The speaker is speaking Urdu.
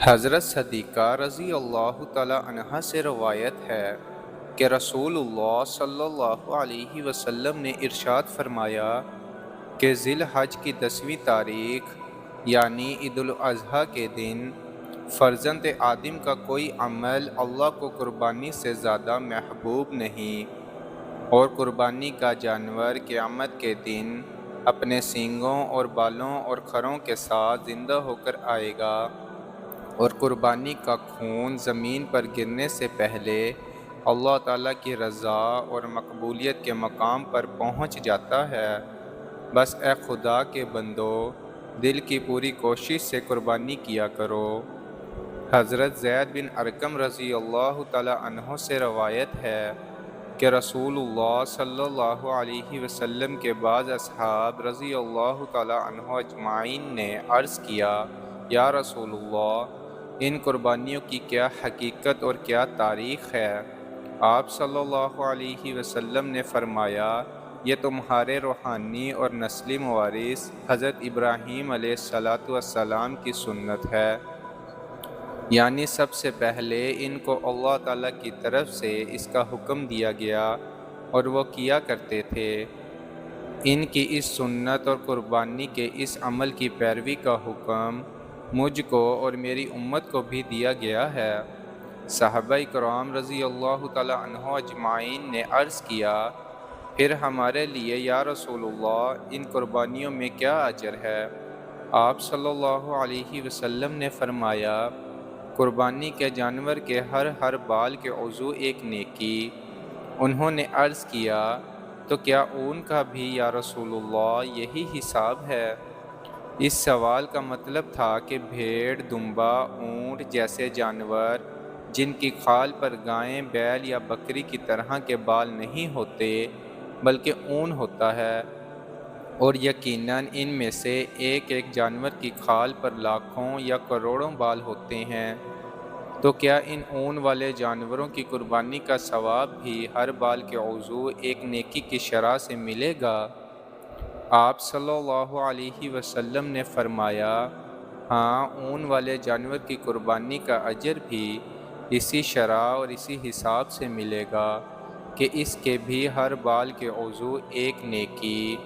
حضرت صدیقہ رضی اللہ تعالیٰ عنہا سے روایت ہے کہ رسول اللہ صلی اللہ علیہ وسلم نے ارشاد فرمایا کہ ذی الحج کی 10ویں تاریخ یعنی عید الاضحیٰ کے دن فرزند آدم کا کوئی عمل اللہ کو قربانی سے زیادہ محبوب نہیں، اور قربانی کا جانور قیامت کے دن اپنے سینگوں اور بالوں اور کھروں کے ساتھ زندہ ہو کر آئے گا، اور قربانی کا خون زمین پر گرنے سے پہلے اللہ تعالیٰ کی رضا اور مقبولیت کے مقام پر پہنچ جاتا ہے۔ بس اے خدا کے بندو، دل کی پوری کوشش سے قربانی کیا کرو۔ حضرت زید بن ارقم رضی اللہ تعالیٰ عنہ سے روایت ہے کہ رسول اللہ صلی اللہ علیہ وسلم کے بعض اصحاب رضی اللہ تعالیٰ عنہ اجمعین نے عرض کیا، یا رسول اللہ، ان قربانیوں کی کیا حقیقت اور کیا تاریخ ہے؟ آپ صلی اللہ علیہ وسلم نے فرمایا، یہ تمہارے روحانی اور نسلی موارث حضرت ابراہیم علیہ السلام کی سنت ہے، یعنی سب سے پہلے ان کو اللہ تعالیٰ کی طرف سے اس کا حکم دیا گیا اور وہ کیا کرتے تھے۔ ان کی اس سنت اور قربانی کے اس عمل کی پیروی کا حکم مجھ کو اور میری امت کو بھی دیا گیا ہے۔ صحابہ کرام رضی اللہ تعالیٰ عنہ اجمعین نے عرض کیا، پھر ہمارے لیے یا رسول اللہ ان قربانیوں میں کیا اجر ہے؟ آپ صلی اللہ علیہ وسلم نے فرمایا، قربانی کے جانور کے ہر بال کے عضو ایک نیکی۔ انہوں نے عرض کیا، تو کیا اون کا بھی یا رسول اللہ یہی حساب ہے؟ اس سوال کا مطلب تھا کہ بھیڑ، دمبا، اونٹ جیسے جانور جن کی کھال پر گائیں، بیل یا بکری کی طرح کے بال نہیں ہوتے بلکہ اون ہوتا ہے، اور یقیناً ان میں سے ایک ایک جانور کی کھال پر لاکھوں یا کروڑوں بال ہوتے ہیں، تو کیا ان اون والے جانوروں کی قربانی کا ثواب بھی ہر بال کے عضو ایک نیکی کی شرح سے ملے گا؟ آپ صلی اللہ علیہ وسلم نے فرمایا، ہاں، اون والے جانور کی قربانی کا اجر بھی اسی شرح اور اسی حساب سے ملے گا کہ اس کے بھی ہر بال کے عضو ایک نیکی